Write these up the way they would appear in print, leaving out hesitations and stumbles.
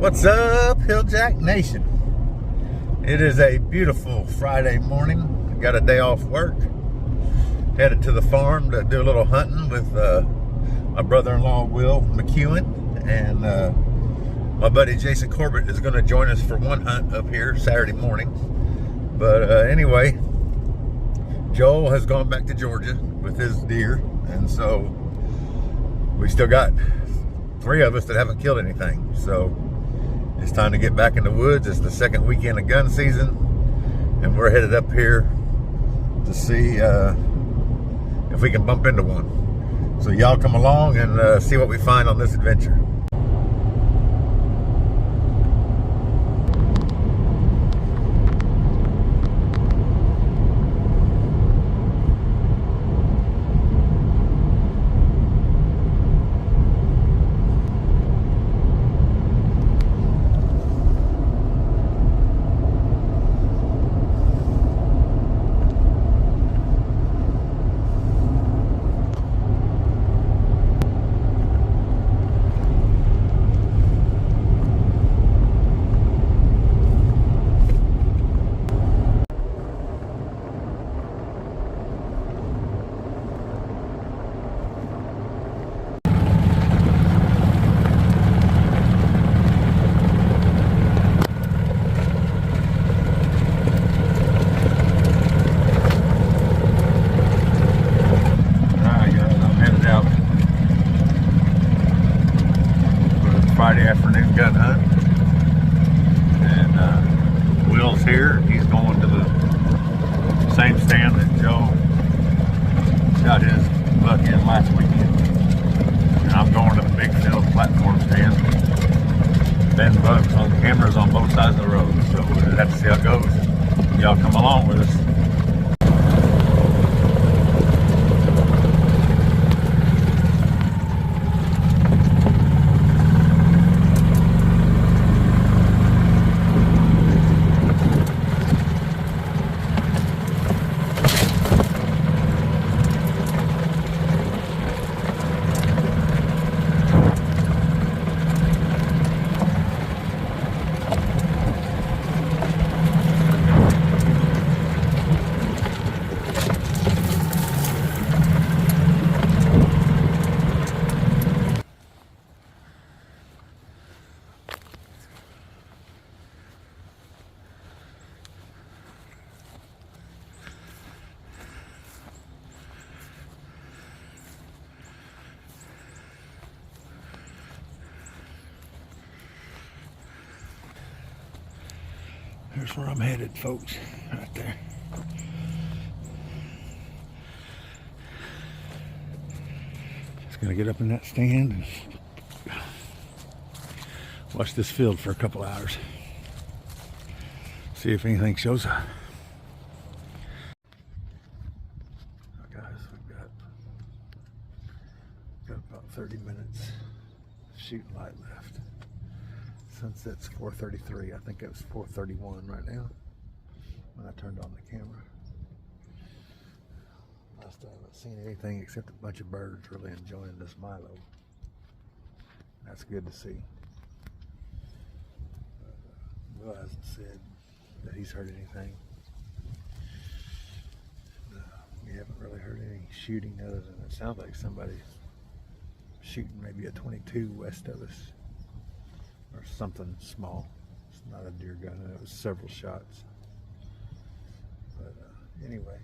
What's up, Hilljack Nation? It is a beautiful Friday morning. I got a day off work. Headed to the farm to do a little hunting with my brother-in-law, Will McEwen, and my buddy Jason Corbett is going to join us for one hunt up here Saturday morning. But anyway, Joel has gone back to Georgia with his deer, and so we still got 3 of us that haven't killed anything. So it's time to get back in the woods. It's the second weekend of gun season, and we're headed up here to see if we can bump into one. So y'all come along and see what we find on this adventure. Friday afternoon gun hunt, and Will's here. He's going to the same stand that Joe shot his buck in last weekend, and I'm going to the big field platform stand. Ben bucks on cameras on both sides of the road, so we'll have to see how it goes. Y'all come along with us. Here's where I'm headed, folks, right there. Just gonna get up in that stand and watch this field for a couple hours. See if anything shows up. Guys, we've got about 30 minutes of shooting light left. Sunset's 4:33. I think it was 4:31 right now when I turned on the camera. I still haven't seen anything except a bunch of birds really enjoying this Milo. That's good to see. Will hasn't said that he's heard anything. We haven't really heard any shooting other than it sounds like somebody's shooting maybe a 22 west of us. Or something small. It's not a deer gun, and it was several shots. But anyway,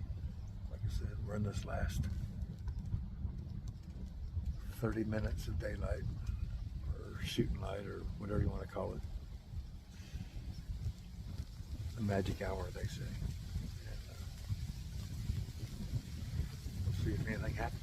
like I said, we're in this last 30 minutes of daylight, or shooting light, or whatever you want to call it. The magic hour, they say. And, we'll see if anything happens.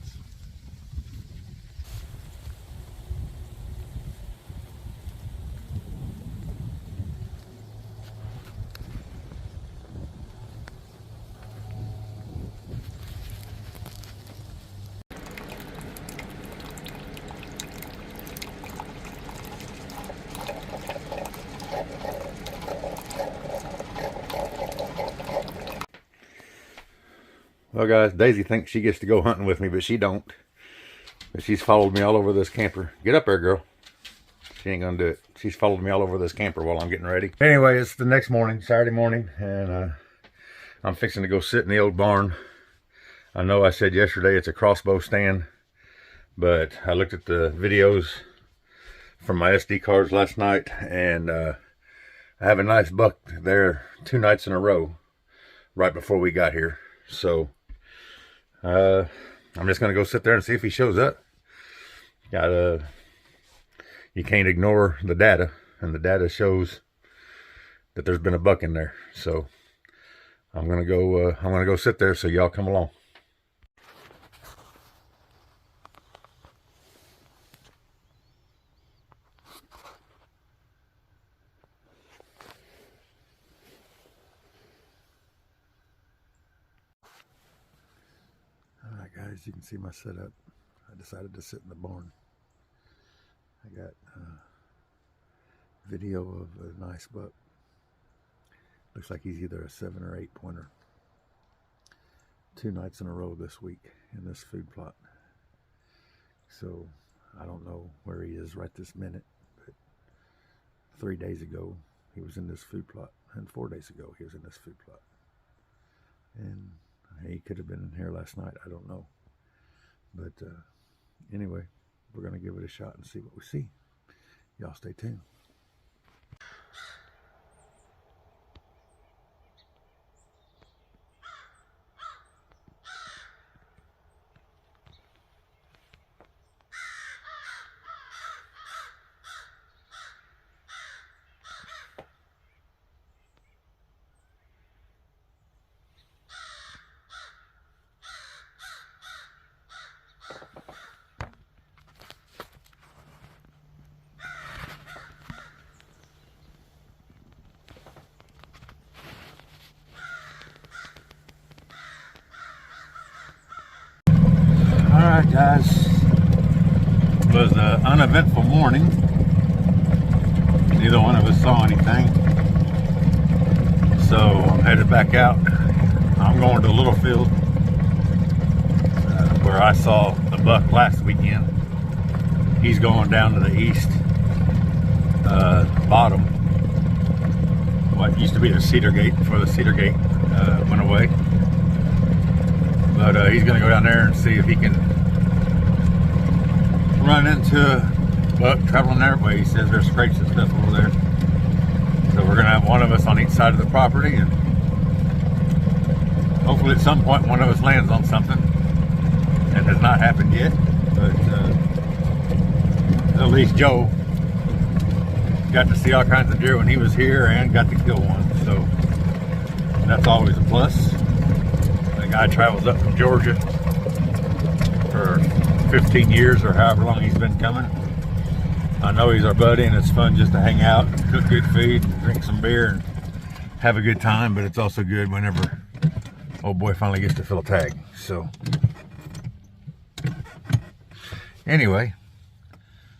Well, guys, Daisy thinks she gets to go hunting with me, but she don't. But she's followed me all over this camper. Get up there, girl. She ain't gonna do it. She's followed me all over this camper while I'm getting ready. Anyway, it's the next morning, Saturday morning, and I'm fixing to go sit in the old barn. I know I said yesterday it's a crossbow stand, but I looked at the videos from my SD cards last night, and I have a nice buck there 2 nights in a row right before we got here. So I'm just gonna go sit there and see if he shows up. You can't ignore the data, and the data shows that there's been a buck in there. So I'm gonna go sit there, so y'all come along. All right, guys, you can see my setup. I decided to sit in the barn. I got video of a nice buck. Looks like he's either a 7 or 8 pointer. 2 nights in a row this week in this food plot. So I don't know where he is right this minute, but 3 days ago he was in this food plot, and 4 days ago he was in this food plot. And he could have been in here last night, I don't know. But anyway, we're gonna give it a shot and see what we see. Y'all stay tuned. Alright, guys, it was an uneventful morning. Neither one of us saw anything, so I'm headed back out. I'm going to Littlefield, where I saw the buck last weekend. He's going down to the east bottom, what used to be the Cedar Gate before the Cedar Gate went away. But he's going to go down there and see if he can run into a buck traveling that way. He says there's scrapes and stuff over there. So we're going to have one of us on each side of the property, and hopefully at some point one of us lands on something. It has not happened yet, but at least Joe got to see all kinds of deer when he was here and got to kill one. So that's always a plus. Guy travels up from Georgia for 15 years or however long he's been coming. I know he's our buddy, and it's fun just to hang out and cook good food and drink some beer and have a good time, but it's also good whenever old boy finally gets to fill a tag. So anyway,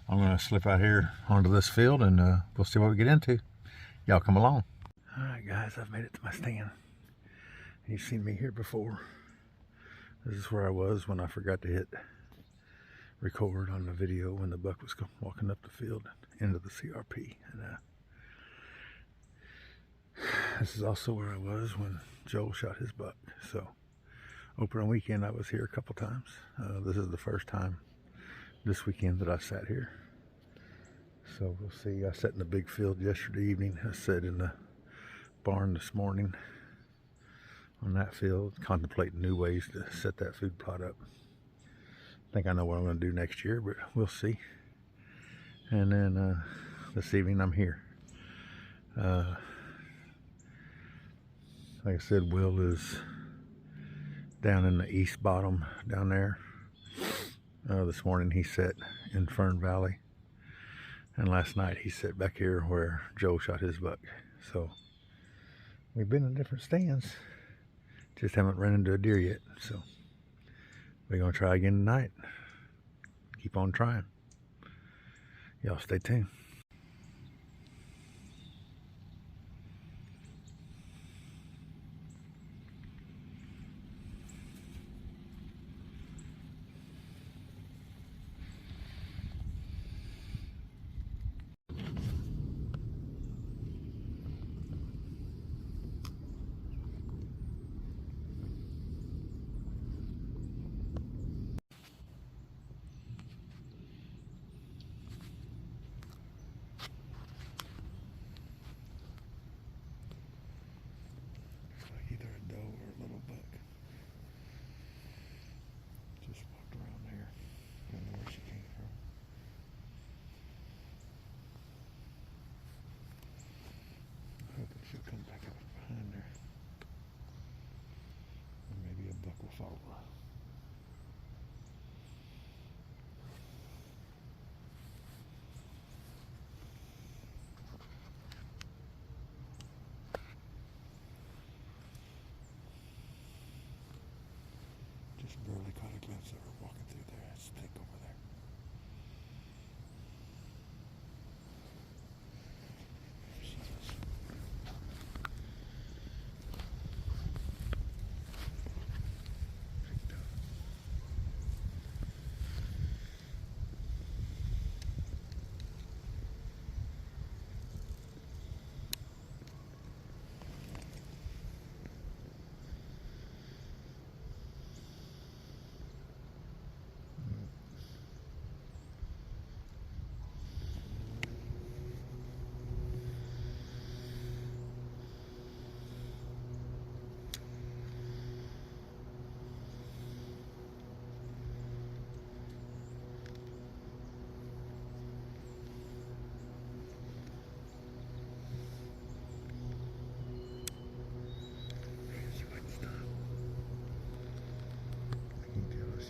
I'm gonna slip out here onto this field, and we'll see what we get into. Y'all come along. All right, guys, I've made it to my stand. You've seen me here before. This is where I was when I forgot to hit record on the video when the buck was walking up the field into the CRP. And this is also where I was when Joel shot his buck. So opening weekend I was here a couple times. This is the first time this weekend that I sat here. So we'll see. I sat in the big field yesterday evening. I sat in the barn this morning on that field, contemplating new ways to set that food plot up. I think I know what I'm going to do next year, but we'll see. And then this evening I'm here. Like I said, Will is down in the east bottom down there. This morning he sat in Fern Valley, and last night he sat back here where Joe shot his buck. So we've been in different stands. Just haven't run into a deer yet, so we're gonna try again tonight. Keep on trying. Y'all stay tuned.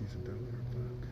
she's a doe or a buck.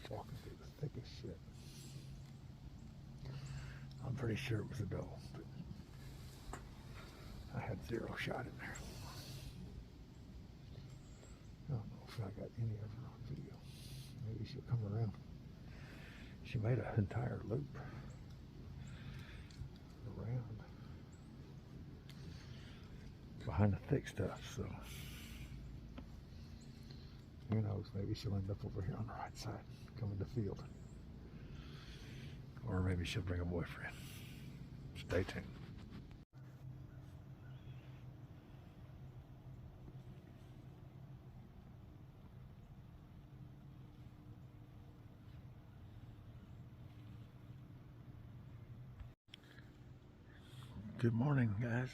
Walking through the thickest shit. I'm pretty sure it was a doe, but I had zero shot in there. I don't know if I got any of her on video. Maybe she'll come around. She made an entire loop around behind the thick stuff, so who knows, maybe she'll end up over here on the right side, coming to field. Or maybe she'll bring a boyfriend. Stay tuned. Good morning, guys.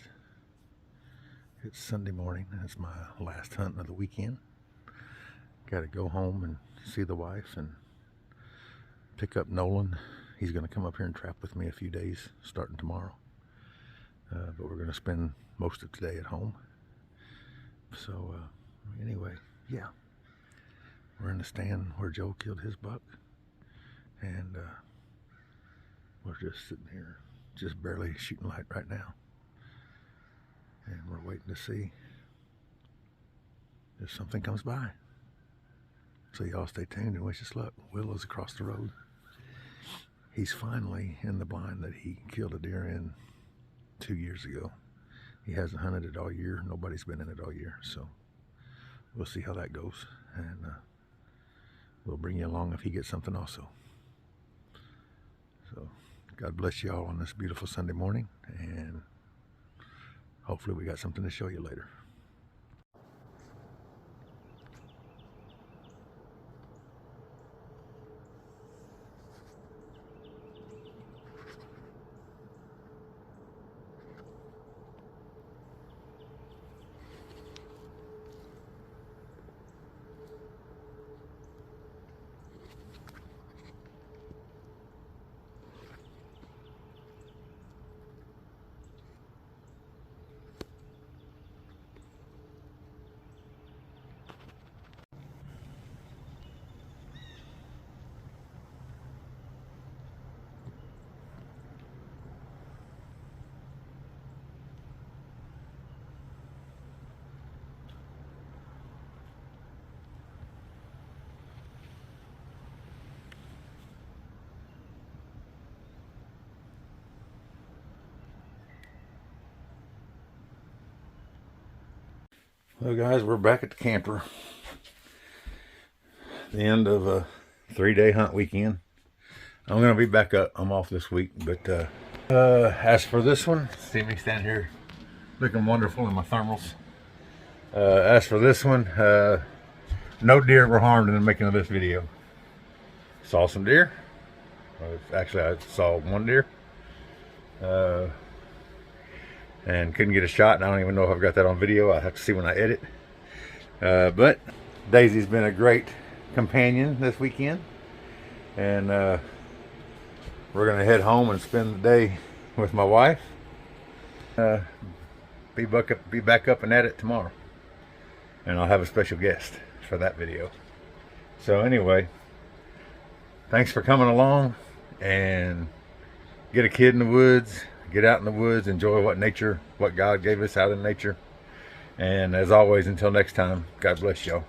It's Sunday morning. It's my last hunt of the weekend. Got to go home and see the wife and pick up Nolan. He's going to come up here and trap with me a few days starting tomorrow. But we're going to spend most of today at home. So anyway, yeah. We're in the stand where Joe killed his buck. And we're just sitting here, just barely shooting light right now. And we're waiting to see if something comes by. So y'all stay tuned and wish us luck. Will is across the road. He's finally in the blind that he killed a deer in 2 years ago. He hasn't hunted it all year. Nobody's been in it all year. So we'll see how that goes. And we'll bring you along if he gets something also. So God bless you all on this beautiful Sunday morning. And hopefully we got something to show you later. Well, guys, we're back at the camper. The end of a 3-day hunt weekend. I'm going to be back up. I'm off this week. But as for this one, see me stand here looking wonderful in my thermals. As for this one, no deer were harmed in the making of this video. Saw some deer. Actually, I saw one deer. and couldn't get a shot, and I don't even know if I've got that on video. I'll have to see when I edit. But Daisy's been a great companion this weekend, and we're gonna head home and spend the day with my wife. Be back up and at it tomorrow, and I'll have a special guest for that video. So anyway, thanks for coming along, and get a kid in the woods, get out in the woods, enjoy what God gave us out in nature. And as always, until next time, God bless y'all.